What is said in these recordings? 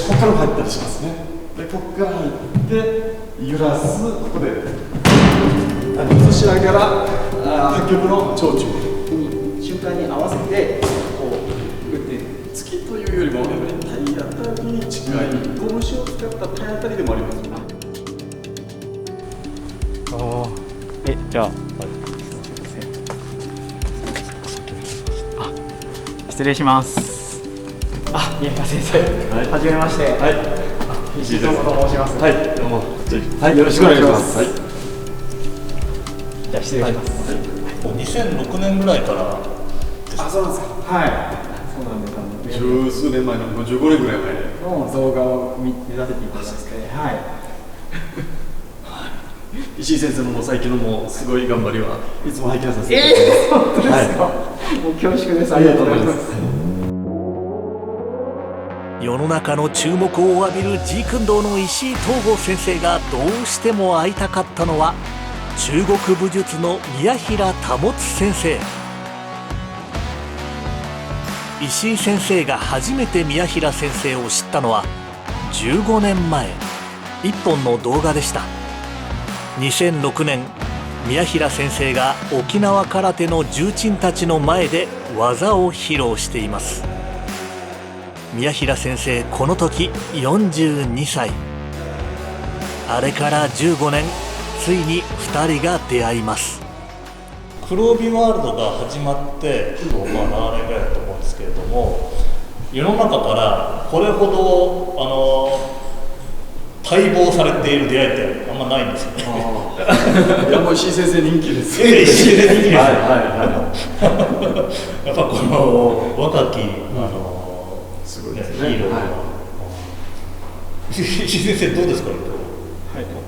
ここからも入ったりしますね。でここから入って揺らす、ここで移しながら8曲の長中に瞬間に合わせてこう打っている。突きというよりもやっぱり体当たりに近い、拳を使った体当たりでもあります。じゃあ、失礼します。宮平先生、はじめまして。石井智と申します。どうも。よろしくお願いします。じゃあ失礼します。2006年ぐらいから。そうなんですか。そうなんです。十数年前の15年ぐらい前の動画を見させていただいて、石井先生の最近のもうすごい頑張りはいつも拝見させていただいてます。本当ですか。もう恐縮です。ありがとうございます。世の中の注目を浴びるジークンドーの石井東郷先生がどうしても会いたかったのは中国武術の宮平保先生。石井先生が初めて宮平先生を知ったのは15年前、一本の動画でした。2006年、宮平先生が沖縄空手の重鎮たちの前で技を披露しています。宮平先生、この時42歳。あれから15年、ついに2人が出会います。黒帯ワールドが始まって7年ぐらいだと思うんですけれども、世の中からこれほど待望されている出会いってあんまないんですよね。いやもう石井先生人気です。石井先生人気です。やっぱこの若きすごいですね。ヒーローが。石井先生どうですか。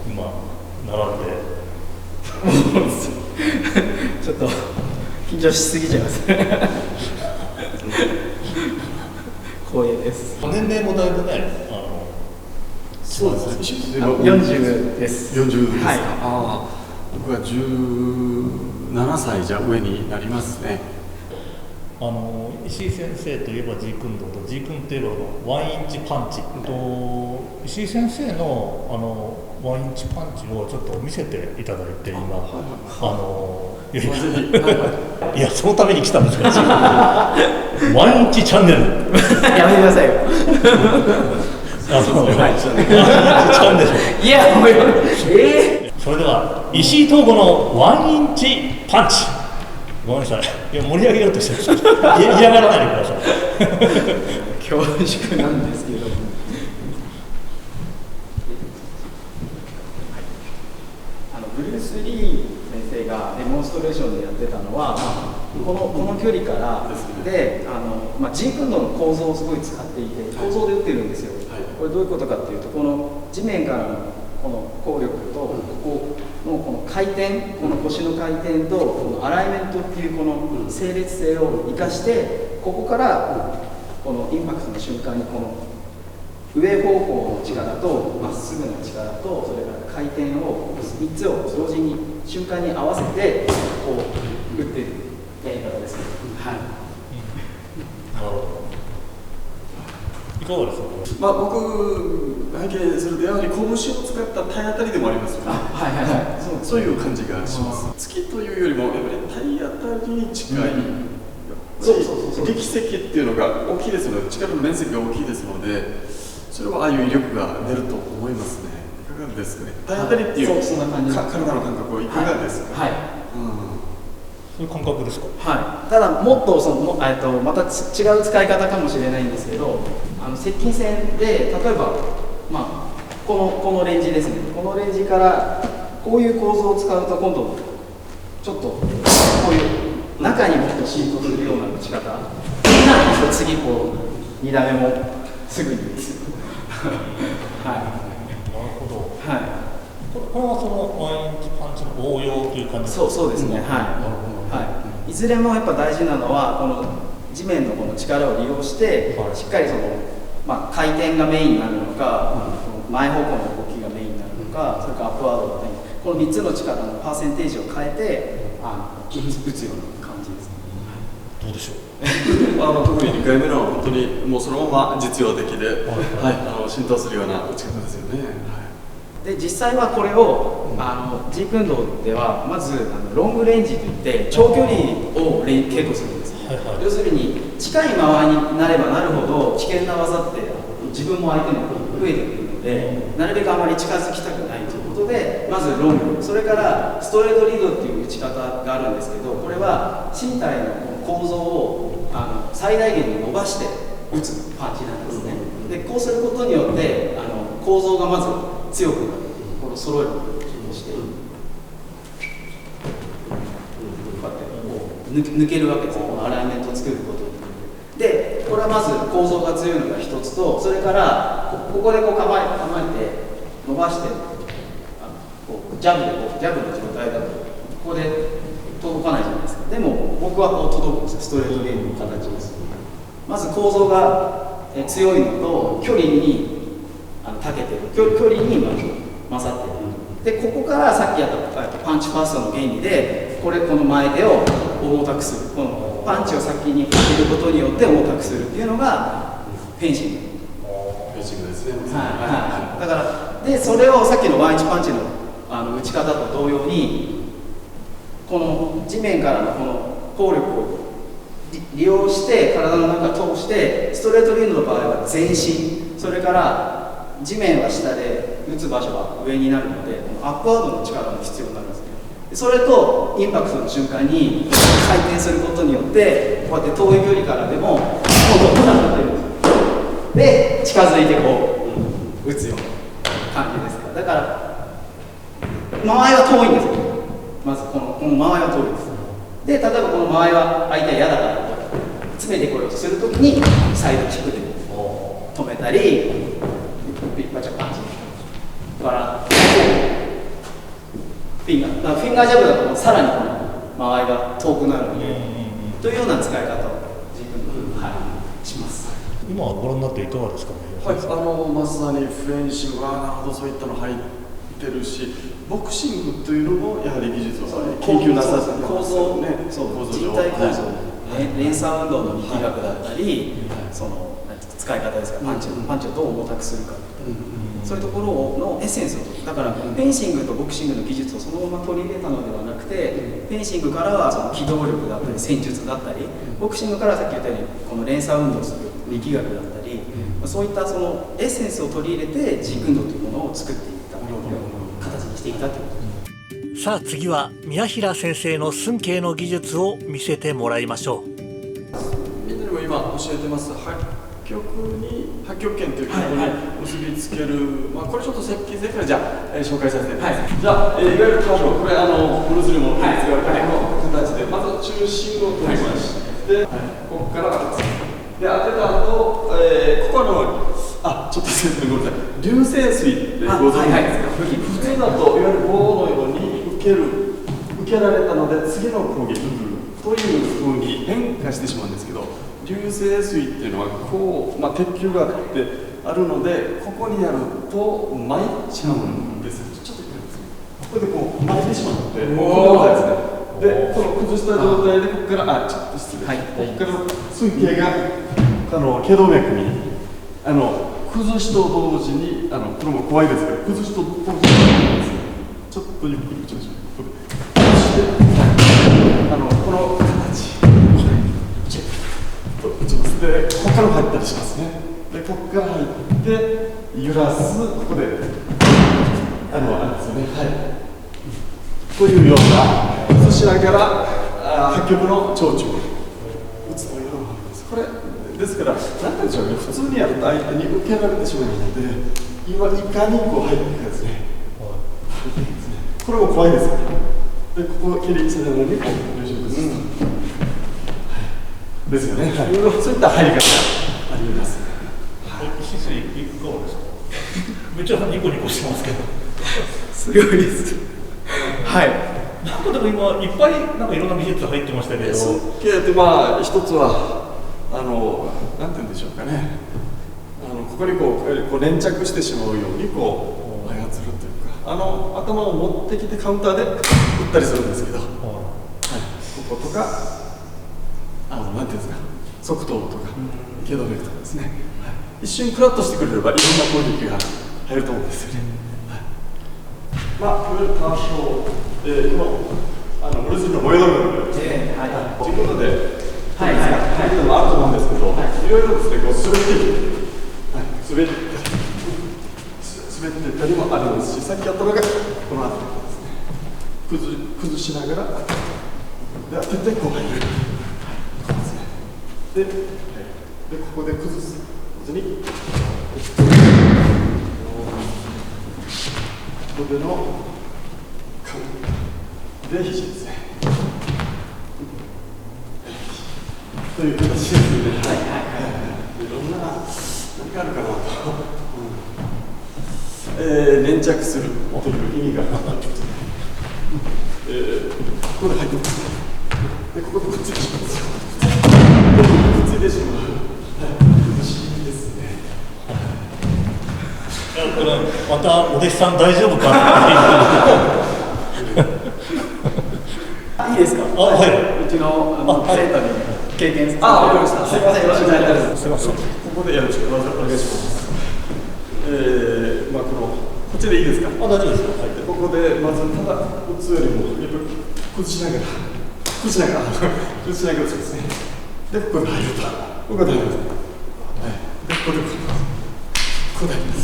今並んで。ちょっと緊張しすぎちゃいます。光栄です。年齢もだいぶね。そうですね。40です。40ですか。僕は17歳じゃ上になりますね。石井先生といえばジークンドーとジークンといえばワンインチパンチ石井先生のワンインチパンチをちょっと見せていただいて今いやそのために来たんですからワンインチチャンネルやめてくださいよ。ワンインチチャンネルいやもうそれでは石井東郷のワンインチパンチ。ごめんなさい。いや盛り上げようとしてる。嫌がらないでください。恐縮なんですけれども。ブルース・リー先生がデモンストレーションでやってたのは、この距離からでジークンドーの構造をすごい使っていて、構造で打ってるんですよ。これどういうことかっていうと、この地面からのこの効力とここのこの回転、この腰の回転とこのアライメントっていうこの整列性を生かして、ここからこのインパクトの瞬間にこの上方向の力とまっすぐの力とそれから回転を3つを同時に瞬間に合わせてこう打っているやり方ですね。いかがですか。僕拝見するとやはり拳を使った体当たりでもありますよね。そういう感じがします。突きというよりもやっぱり体当たりに近い。力石っていうのが大きいですので、力の面積が大きいですので、それはああいう威力が出ると思いますね。いかがですかね。体当たりっていう体の感覚はいかがですか。そういう感覚ですか。ただもっとまた違う使い方かもしれないんですけど、接近戦で例えばこのレンジですね。このレンジからこういう構造を使うと今度ちょっとこういう中にもっとシートするような打ち方。次こう2打目もすぐにですよ。なるほど。これはそのワインチパンチの応用という感じですか。そうですね。いずれもやっぱ大事なのはこの地面のこの力を利用してしっかりその回転がメインになるのか、前方向の動きがメインになるのか、それからアップワードだったり、この3つの力のパーセンテージを変えて打つような感じです。どうでしょう。特に2回目のは本当にもうそのまま実用的で、はい、浸透するような打ち方ですよね。で実際はこれをジークンドーではまずロングレンジといって長距離を稽古するんですね。要するに近い間合いになればなるほど危険な技って自分も相手も増えてくるので、なるべくあまり近づきたくないということで、まずロング、それからストレートリードっていう打ち方があるんですけど、これは身体の構造を最大限に伸ばして打つパンチなんですね。でこうすることによって構造がまず強くなる、この揃えるとしてこうやって抜けるわけですね、このアライメントを作ることに。でこれはまず構造が強いのが一つと、それからここでこう構えて伸ばしてこうジャブの状態だとここで届かないじゃないですか。でも僕はこう届くんですよ、ストレートゲームの形です。まず構造が強いのと距離に長けてる、距離に勝ってる。でここからさっきやったパンチファーストの原理でこの前手を重たくする、このパンチを先にかけることによって重たくするっていうのがフェンシング。フェンシングですね。だからでそれをさっきのワンイチパンチの打ち方と同様にこの地面からのこの効力を利用して体の中通して、ストレートリードの場合は全身、それから地面は下で打つ場所は上になるのでアップワードの力も必要になるんですね。それとインパクトの瞬間に回転することによってこうやって遠い距離からでもどんどんなってるんです。で近づいてこう打つような感じですから、だから間合いは遠いんですよ。まずこの間合いは遠いです。で例えばこの間合いは相手は嫌だから詰めてこようとするときにサイドキックで止めたりピッパチャパンチからフィンガージャブだとさらにこの間合いが遠くなるので、というような使い方を自分で、します。今ご覧になっていかがですかね。はい、まさにフェンシングはなるほどそういったの入ってるし、ボクシングというのもやはり技術を研究なさって構造ね、人体構造、連鎖運動の力学だったり、その使い方ですか、パンチをどう重たくするか、そういうところのエッセンスを取る。だからフェンシングとボクシングの技術をそのまま取り入れたのではなくて、フェンシングからはその機動力だったり戦術だったり、ボクシングからはさっき言ったようにこの連鎖運動をする力学だったり、そういったそのエッセンスを取り入れてジークンドーというものを作っていった形にしていったということです。さあ次は宮平先生の寸慶の技術を見せてもらいましょう。みんなにも今教えてます八極拳という曲に結びつける、これちょっと設計からじゃあ、紹介させてください。じゃあ、いわゆる箇条、これブルースにも使われたこの形で、まず中心を取りまして、ここから当てで当てた後、ここちょっと先生ごめんなさい、流星水ってご存知ですか。普通だといわゆる棒のように受けられたので次の攻撃というふうに変化してしまうんですけど、流星水っていうのはこう、鉄球があるので、ここにやると巻いちゃうんです。ちょっとこれでこう巻いてしまって、この状態ですね。で、この崩した状態でここからちょっと失礼、ここから寸慶が頸動脈に崩しと同時にこれも怖いですけど、崩しと同時にちょっとゆっくり打ちましょう。そしてこの形と打ちます。で、ここから入ったりしますね。で、ここから入って揺らす、ここであれですよね。というような崩しながら八極の長中を打つというのがあります。これですから、何でしょうね、普通にやると相手に受けられてしまうので、今いかにこう入っていくかですね。これも怖いですから。で、ここを切り捨てたのに、こう、優勝ですよね。そういった入り方があります。石水いかがですか。めっちゃニコニコしてますけど。すごいです。はい。なんかでも今いっぱいいろんな技術入ってましたけど。設計って一つはなんて言うんでしょうかね。ここにこう連着してしまうようにこう操るというか、頭を持ってきてカウンターで打ったりするんですけど、こことかなんていうんですか。速投とか機動力とかですね、一瞬クラッとしてくれればいろんな攻撃が入ると思うんですよね。まあ、いわゆるターン表、このブルースリーの燃えドラムということで、はいいうのもあると思うんですけど、いろいろですね、こう滑っていく、滑っていったりもありますし、さっきやったのがこの辺りですね、崩しながら、で当ててこう入る。で、ここで崩すことに、ここでのカウンで肘ですね。という形ですね。いろんな何があるかなと。粘着するという意味がここで入ってます。で、ここでくっついてしまうんですよ。くっついてしまう。不思議ですね。これまたお弟子さん大丈夫かいいですか。はい。うちの生徒に経験させて。わかりました。すみません、よろしくお願いします。すみません。ここでよろしくお願いします。まあこっちでいいですか。大丈夫ですよ。はい。ここでまずただ打つよりもやっぱり崩しながらですね。でここで入ると、ここで入ります。でここで入ります。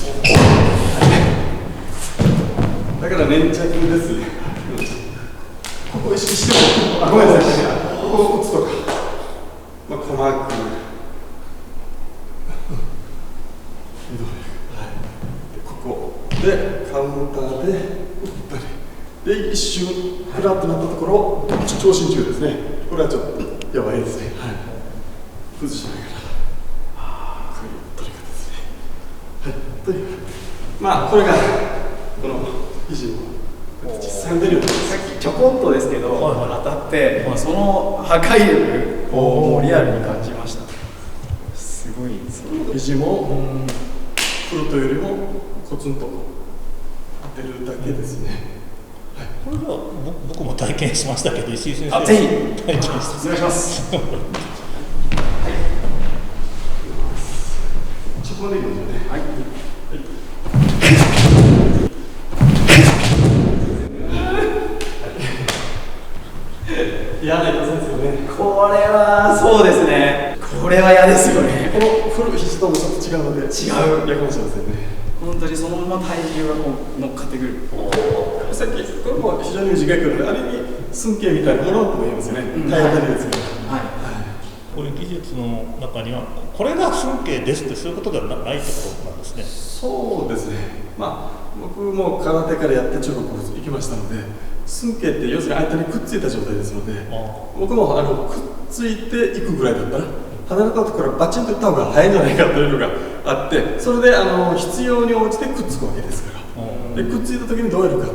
だから粘着ですね。ここを意識しても、ごめんなさい。ここを打つとか、まあ細かく。で、カウンターで打ったり、で、一瞬フラッとなったところ、長身中ですね、これはちょっとやばいですね、崩しながら、こういう取り方ですね。という、まあ、これが、この肘の実際に出るように、さっきちょこっとですけど、当たって、その破壊力をリアルに感じました。すごいですね。肘も、フルトよりもコツンと当てるだけですね。これは僕も体験しましたけど、石井先生。ぜひ体験してお願いします。そこまでいきますよね。はい。嫌な痛さですよね。これはそうですね。これは嫌ですよね。このフル肘ともちょっと違うので、違うやかもしれませんね。本当にそのまま体重がこう乗っかってくる。さっきこれも非常に短いので、あれに寸頸みたいなものとも言いますよね。体当たりですね。こういう技術の中には、これが寸頸ですってそういうことではないってことなんですね。そうですね。まあ僕も空手からやって中国行きましたので、寸頸って要するに相手にくっついた状態ですので、僕もくっついていくぐらいだったら離れたところからバチンといった方が早いんじゃないかというのがあって、それで必要に応じてくっつくわけですから、でくっついた時にどうやるかと、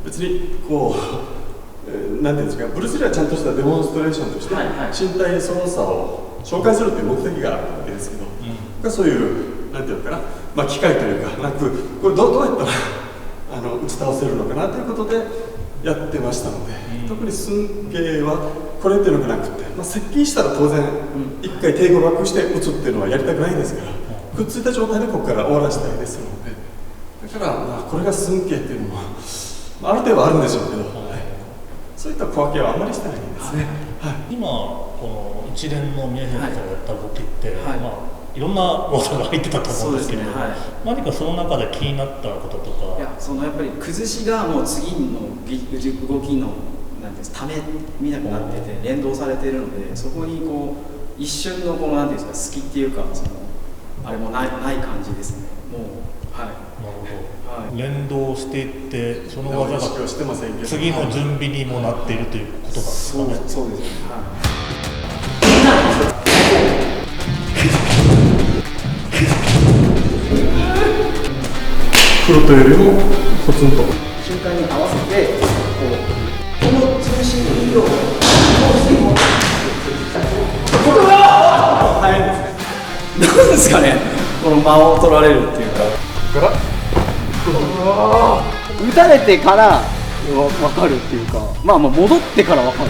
別にこう、なんていうんですか、ブルース・リーはちゃんとしたデモンストレーションとして身体操作を紹介するという目的があるわけですけど、そういうなんていうのかな、まあ機械というかなく、これどうやったら打ち倒せるのかなということでやってましたので、特に寸頸はこれっていうのがなくて、まあ、接近したら当然一回手ごバックして打つっていうのはやりたくないですから、くっついた状態でここから終わらせたいですので、だからまあこれが寸頸っていうのも、まあ、ある程度はあるんでしょうけど、そういった小分けはあんまりしてないんですね。今この一連の宮平さんがやった動きって、いろんな技が入ってたと思うんですけれども、何かその中で気になったこととか。いや、やっぱり崩しがもう次の動きのなんですため見なくなってて連動されているので、そこにこう一瞬のこのなんていうんですか、隙っていうかあれもない感じですね。もうなるほど。連動していってその技が次の準備にもなっているということなんですかね。そうですね。フロットよりもコツンと瞬間に合わせてこの中心の色を早いですね。なんですかね、この間を取られるっていうか、打たれてから分かるっていうか、まあ戻ってから分かる。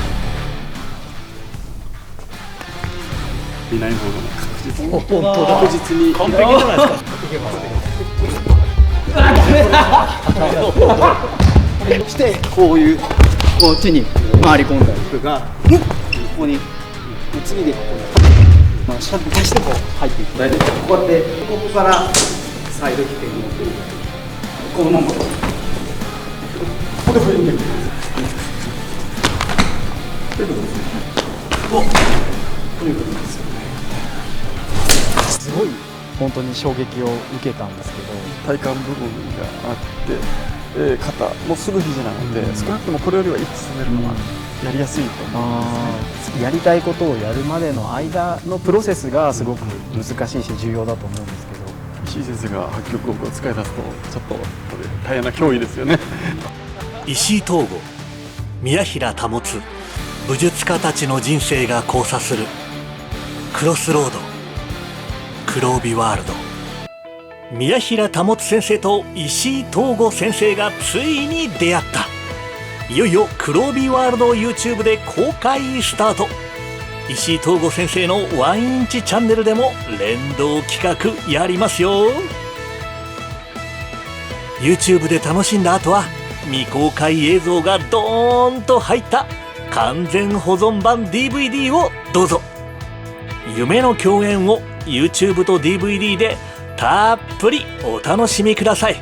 見ない方が確実に本当だ確実に完璧じゃないですか。いけます。してこういうこっちに回り込んだりとか、ここに次でここに、まあ、下に出してこう入っていく。大体こうやってここからサイドキックに持っていく。このままここで振り抜いてということですね。ということですよね。すごい本当に衝撃を受けたんですけど、体幹部分があって、肩もすぐ肘なので、少なくともこれよりは一歩進めるのはやりやすいと思いますね。やりたいことをやるまでの間のプロセスがすごく難しいし重要だと思うんですけど、石井先生が八極を使い出すとちょっとこれ大変な脅威ですよね。石井東吾、宮平保、武術家たちの人生が交差するクロスロード、黒帯ワールド。宮平保先生と石井東吾先生がついに出会った。いよいよ黒帯ワールド YouTube で公開スタート。石井東吾先生のワインチチャンネルでも連動企画やりますよ。 YouTube で楽しんだ後は未公開映像がドーンと入った完全保存版 DVD をどうぞ。夢の共演を YouTube と DVD でたっぷりお楽しみください。